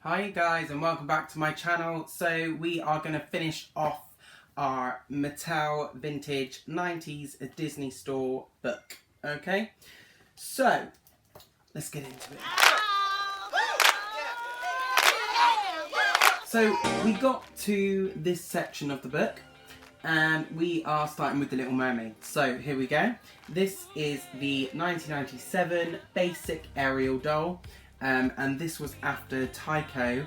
Hi guys and welcome back to my channel. So we are going to finish off our Mattel Vintage 90s Disney Store book. Okay, so let's get into it. So we got to this section of the book and we are starting with the Little Mermaid. So here we go. This is the 1997 basic Ariel doll. And this was after Tycho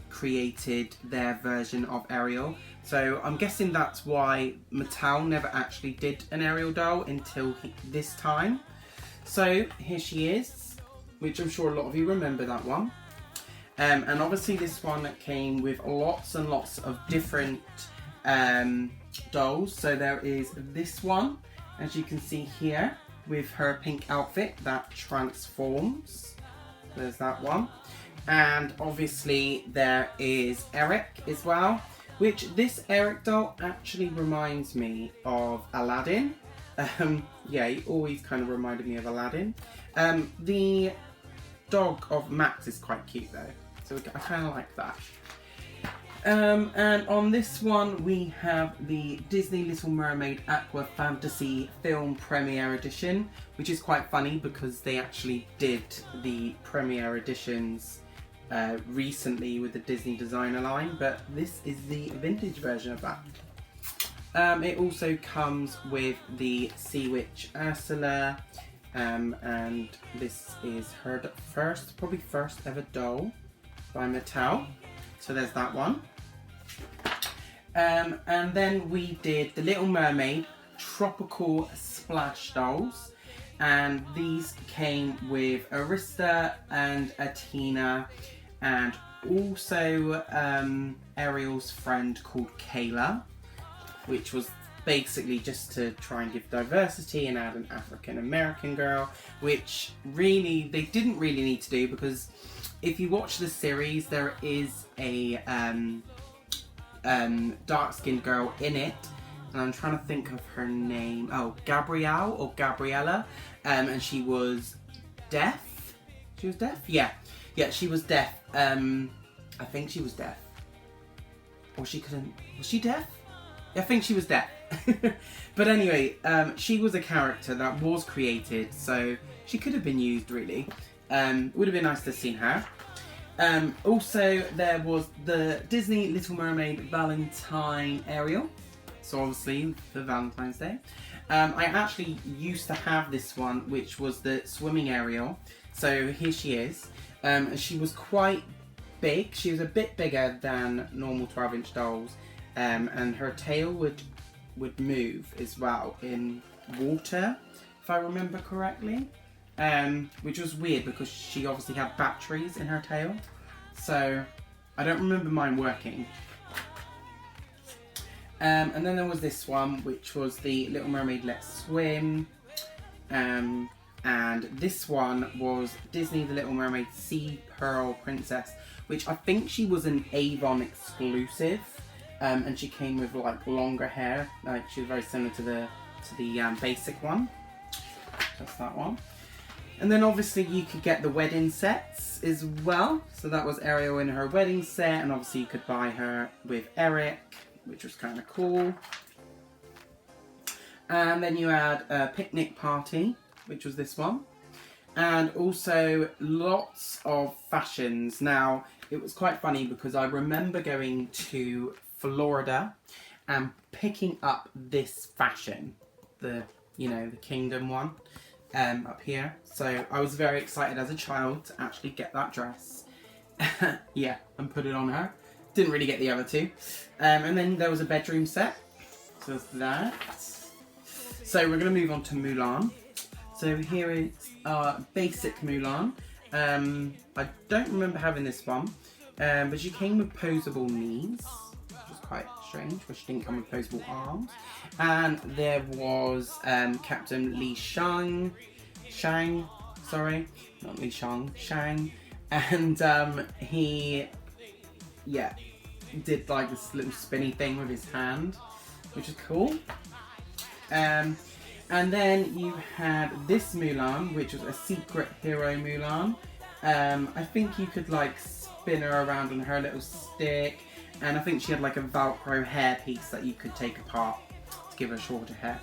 created their version of Ariel. So I'm guessing that's why Mattel never actually did an Ariel doll until this time. So here she is, which I'm sure a lot of you remember that one. And obviously this one came with lots and lots of different dolls. So there is this one, as you can see here, with her pink outfit that transforms. There's that one. And obviously there is Eric as well, which this Eric doll actually reminds me of Aladdin. Yeah, he always kind of reminded me of Aladdin. The dog of Max is quite cute though, so I kind of like that. And on this one we have the Disney Little Mermaid Aqua Fantasy Film Premiere Edition, which is quite funny because they actually did the premiere editions recently with the Disney designer line, but this is the vintage version of that. It also comes with the Sea Witch Ursula, and this is her probably first ever doll by Mattel. So there's that one. And then we did the Little Mermaid Tropical Splash dolls, and these came with Arista and Athena, and also Ariel's friend called Kayla, which was basically just to try and give diversity and add an African American girl, which really they didn't really need to do, because if you watch the series there is a dark-skinned girl in it, and I'm trying to think of her name. Oh, Gabrielle or Gabriella, and she was deaf. She was deaf? Yeah, she was deaf. I think she was deaf, or she couldn't. Was she deaf? I think she was deaf. But anyway, she was a character that was created, so she could have been used really. Would have been nice to have seen her. Also, there was the Disney Little Mermaid Valentine Ariel, so obviously for Valentine's Day. I actually used to have this one, which was the swimming Ariel. So here she is. She was quite big. She was a bit bigger than normal 12-inch dolls, and her tail would move as well in water, if I remember correctly. Which was weird because she obviously had batteries in her tail, so I don't remember mine working. And then there was this one, which was the Little Mermaid Let's Swim, and this one was Disney The Little Mermaid Sea Pearl Princess, which I think she was an Avon exclusive, and she came with like longer hair, like she was very similar to the basic one. That's that one. And then obviously you could get the wedding sets as well. So that was Ariel in her wedding set, and obviously you could buy her with Eric, which was kind of cool. And then you had a picnic party, which was this one. And also lots of fashions. Now, it was quite funny because I remember going to Florida and picking up this fashion, the Kingdom one. Up here, so I was very excited as a child to actually get that dress. Yeah, and put it on her. Didn't really get the other two. And then there was a bedroom set, so there's that. So we're going to move on to Mulan. So here is our basic Mulan. I don't remember having this one, but she came with posable knees, which was quite strange, but she didn't come with posable arms. And there was Captain Li Shang, not Li Shang, Shang, and he did like this little spinny thing with his hand, which is cool. And then you had this Mulan, which was a secret hero Mulan. I think you could like spin her around on her little stick. And I think she had like a Velcro hair piece that you could take apart to give her shorter hair.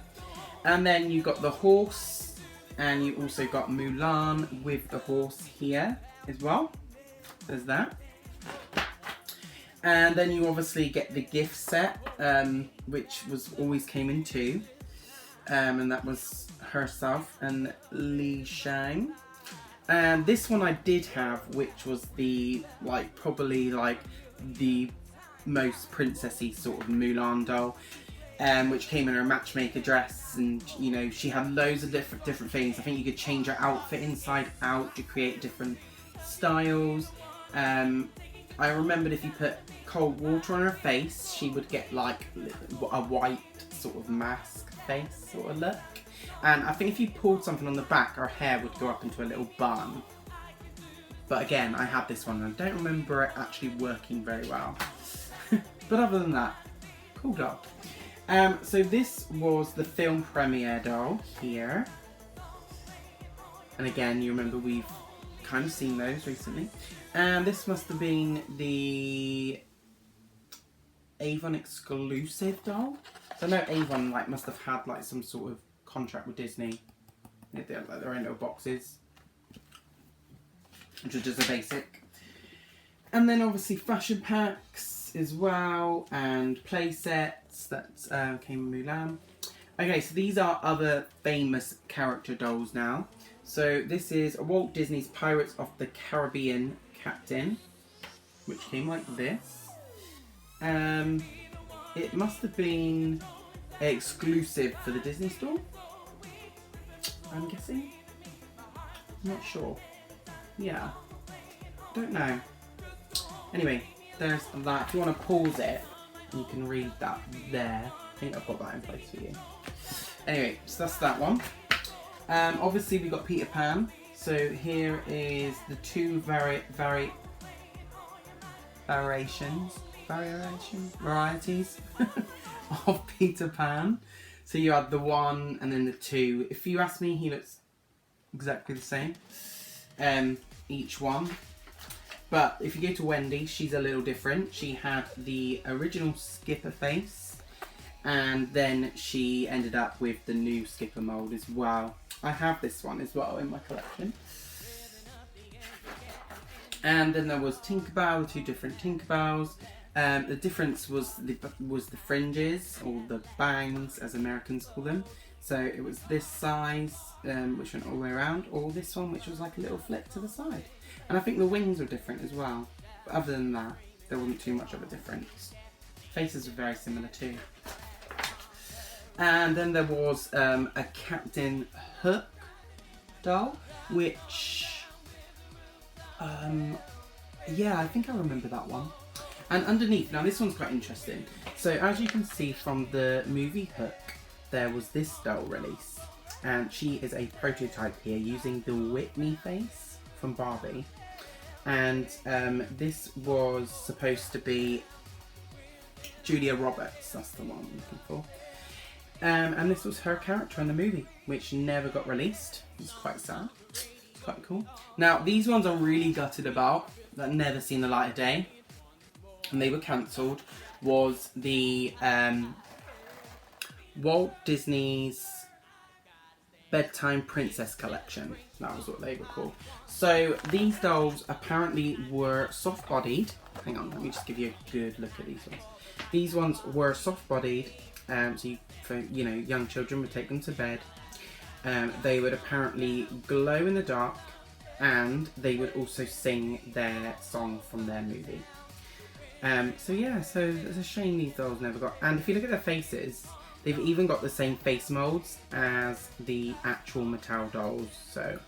And then you got the horse, and you also got Mulan with the horse here as well. There's that. And then you obviously get the gift set, which always came in two. And that was herself and Li Shang. And this one I did have, which was the, probably the most princessy sort of Mulan doll, which came in her matchmaker dress, and you know, she had loads of different things. I think you could change her outfit inside out to create different styles. I remembered if you put cold water on her face, she would get like a white sort of mask face sort of look. And I think if you pulled something on the back, her hair would go up into a little bun. But again, I had this one and I don't remember it actually working very well. But other than that, cool doll. So this was the film premiere doll here. And again, you remember we've kind of seen those recently. And this must have been the Avon exclusive doll. So I know Avon must have had some sort of contract with Disney. They had their own little boxes, which was just a basic. And then obviously fashion packs as well, and play sets that came in Mulan. Okay, so these are other famous character dolls now. So this is Walt Disney's Pirates of the Caribbean Captain, which came like this. It must have been exclusive for the Disney store, I'm guessing. I'm not sure. Yeah, don't know. Anyway, there's that. If you want to pause it, you can read that there. I think I've got that in place for you. Anyway, so that's that one. Obviously we got Peter Pan. So here is the two varieties of Peter Pan. So you had the 1 and then the 2. If you ask me, he looks exactly the same. Each one. But if you go to Wendy, she's a little different. She had the original Skipper face, and then she ended up with the new Skipper mould as well. I have this one as well in my collection. And then there was Tinkerbell, the two different Tinkerbells. The difference was the fringes, or the bangs as Americans call them. So it was this size, which went all the way around, or this one, which was like a little flick to the side. And I think the wings were different as well. But other than that, there wasn't too much of a difference. Faces were very similar too. And then there was a Captain Hook doll, which, yeah, I think I remember that one. And underneath, now this one's quite interesting. So as you can see from the movie Hook, there was this doll release. And she is a prototype here using the Whitney face from Barbie. And this was supposed to be Julia Roberts, that's the one I'm looking for. And this was her character in the movie, which never got released. It's quite sad. It's quite cool. Now, these ones I'm really gutted about, that never seen the light of day, and they were cancelled, was the Walt Disney's Bedtime Princess Collection. That was what they were called. So these dolls apparently were soft-bodied. Hang on, let me just give you a good look at these ones. These ones were soft-bodied, so for young children would take them to bed. They would apparently glow in the dark, and they would also sing their song from their movie. So yeah, so it's a shame these dolls never got. And if you look at their faces, they've even got the same face molds as the actual Mattel dolls. So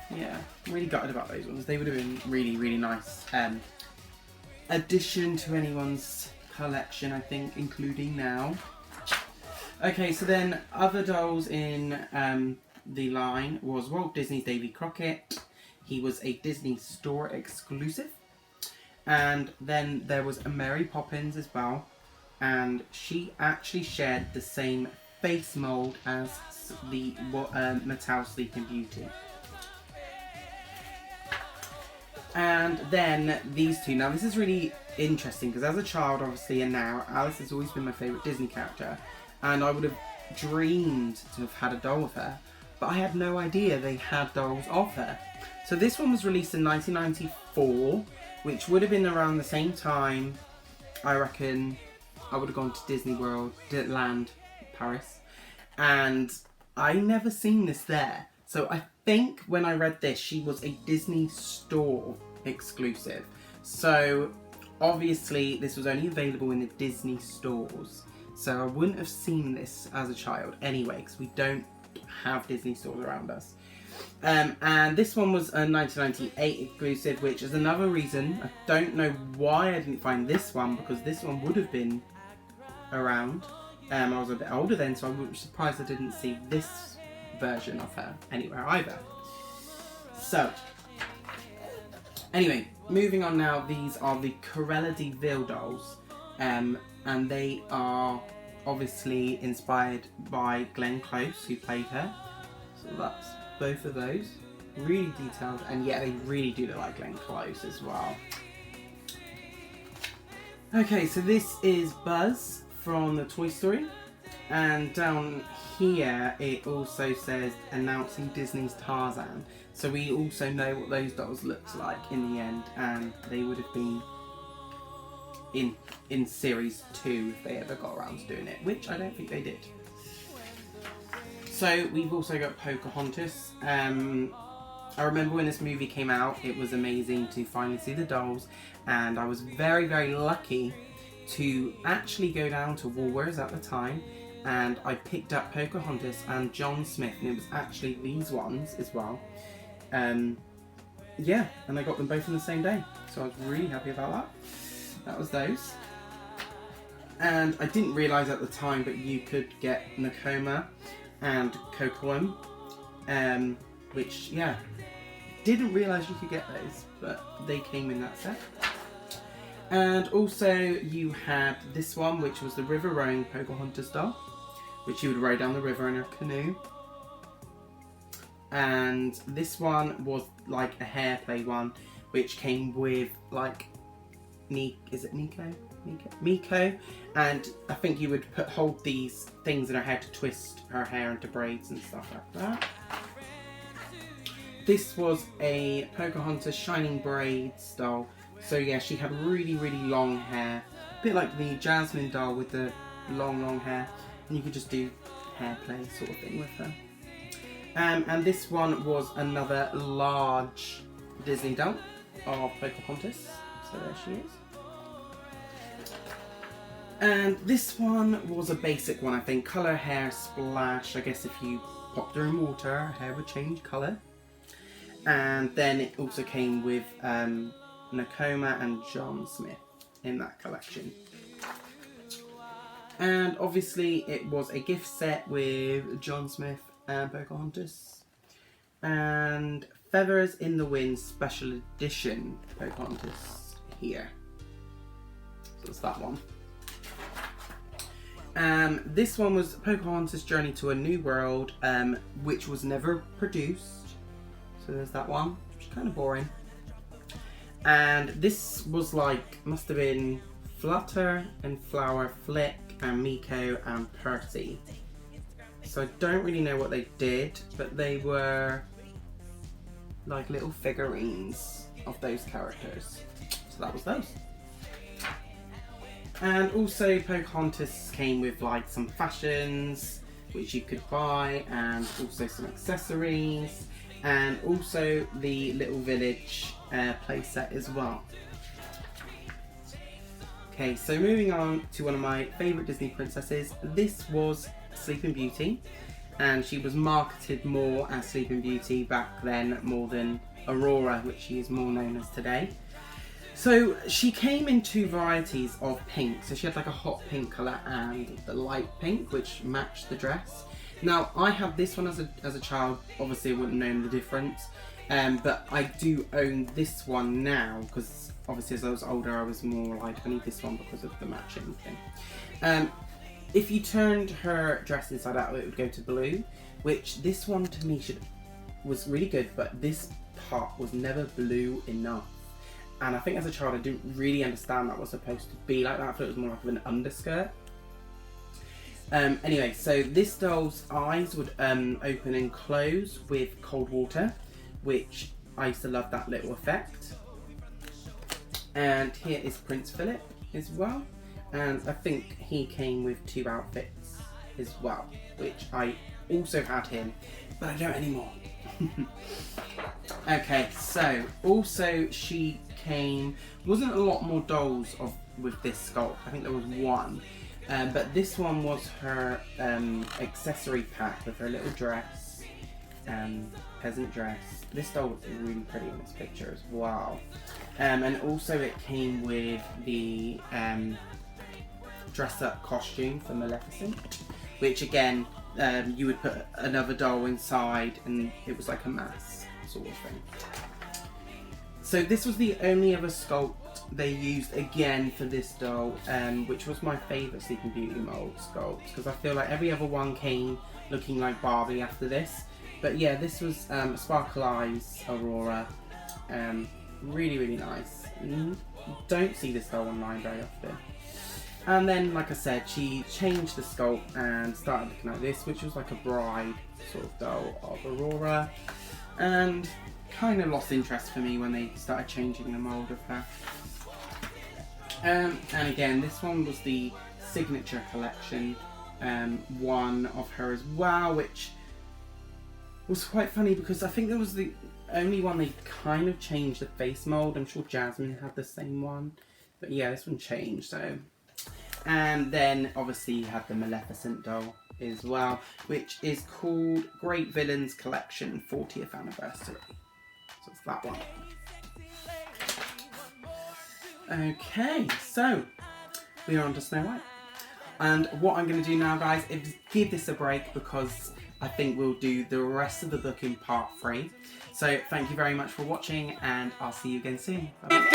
yeah, I'm really gutted about those ones. They would have been really, really nice addition to anyone's collection, I think, including now. Okay, so then other dolls in the line was Walt Disney's Davy Crockett. He was a Disney Store exclusive. And then there was a Mary Poppins as well. And she actually shared the same face mould as the Mattel Sleeping Beauty. And then these two. Now this is really interesting because as a child, obviously, and now, Alice has always been my favourite Disney character. And I would have dreamed to have had a doll of her. But I had no idea they had dolls of her. So this one was released in 1994, which would have been around the same time, I reckon, I would have gone to Disney World, Disneyland, Paris. And I never seen this there. So I think when I read this, she was a Disney Store exclusive. So obviously this was only available in the Disney stores. So I wouldn't have seen this as a child anyway, because we don't have Disney stores around us. And this one was a 1998 exclusive, which is another reason. I don't know why I didn't find this one, because this one would have been around. I was a bit older then, so I was surprised I didn't see this version of her anywhere either. So, anyway, moving on now, these are the Cruella de Vil dolls, and they are obviously inspired by Glenn Close, who played her. So that's both of those. Really detailed, and yeah, they really do look like Glenn Close as well. Okay, so this is Buzz from the Toy Story. And down here, it also says announcing Disney's Tarzan. So we also know what those dolls looked like in the end, and they would have been in series 2 if they ever got around to doing it, which I don't think they did. So we've also got Pocahontas. I remember when this movie came out, it was amazing to finally see the dolls, and I was very, very lucky to actually go down to Woolworths at the time, and I picked up Pocahontas and John Smith, and it was actually these ones as well. Yeah, and I got them both on the same day, so I was really happy about that. That was those. And I didn't realise at the time, but you could get Nakoma and Cocoam, which, yeah, didn't realise you could get those, but they came in that set. And also you had this one, which was the river rowing Pocahontas doll, which you would row down the river in a canoe. And this one was like a hair play one, which came with like Miko, and I think you would hold these things in her hair to twist her hair into braids and stuff like that. This was a Pocahontas Shining Braids doll. So yeah, she had really, really long hair, a bit like the Jasmine doll with the long hair, and you could just do hair play sort of thing with her. And this one was another large Disney doll of Pocahontas. So there she is. And this one was a basic one, I think. Colour hair splash. I guess if you popped her in water, her hair would change colour. And then it also came with Nakoma and John Smith in that collection. And obviously it was a gift set with John Smith and Pocahontas. And Feathers in the Wind Special Edition Pocahontas here. So it's that one. This one was Pocahontas' Journey to a New World, which was never produced. So there's that one, which is kind of boring. And this was like, must have been Flutter and Flower, Flick and Miko and Percy. So I don't really know what they did, but they were like little figurines of those characters. So that was those. And also Pocahontas came with like some fashions which you could buy, and also some accessories, and also the Little Village playset as well. Okay, so moving on to one of my favourite Disney princesses. This was Sleeping Beauty, and she was marketed more as Sleeping Beauty back then more than Aurora, which she is more known as today. So she came in two varieties of pink. So she had like a hot pink colour and the light pink, which matched the dress. Now I have this one as a child. Obviously I wouldn't have known the difference, but I do own this one now because obviously as I was older I was more like, I need this one because of the matching thing. If you turned her dress inside out, it would go to blue, which this one to me was really good, but this part was never blue enough. And I think as a child I didn't really understand that was supposed to be like that. I thought it was more like an underskirt. Anyway, so this doll's eyes would open and close with cold water, which I used to love that little effect. And here is Prince Philip as well. And I think he came with 2 outfits as well, which I also had him, but I don't anymore. Okay, so also she came, wasn't a lot more dolls with this sculpt. I think there was one, but this one was her accessory pack with her little dress, peasant dress. This doll was really pretty in this picture as well. And also it came with the dress-up costume for Maleficent, which again, you would put another doll inside and it was like a mask sort of thing. So this was the only other sculpt they used again for this doll, which was my favourite Sleeping Beauty mould sculpt, because I feel like every other one came looking like Barbie after this. But yeah, this was Sparkle Eyes Aurora. Really, really nice. Don't see this doll online very often. And then, like I said, she changed the sculpt and started looking like this, which was like a bride sort of doll of Aurora. And kind of lost interest for me when they started changing the mould of her. And again, this one was the signature collection one of her as well, which was quite funny because I think that was the only one they kind of changed the face mould. I'm sure Jasmine had the same one, but yeah, this one changed. So, and then obviously you have the Maleficent doll as well, which is called Great Villains Collection 40th Anniversary. So it's that one. Okay, so we are on to Snow White. And what I'm going to do now, guys, is give this a break because I think we'll do the rest of the book in part 3. So thank you very much for watching and I'll see you again soon. Bye-bye.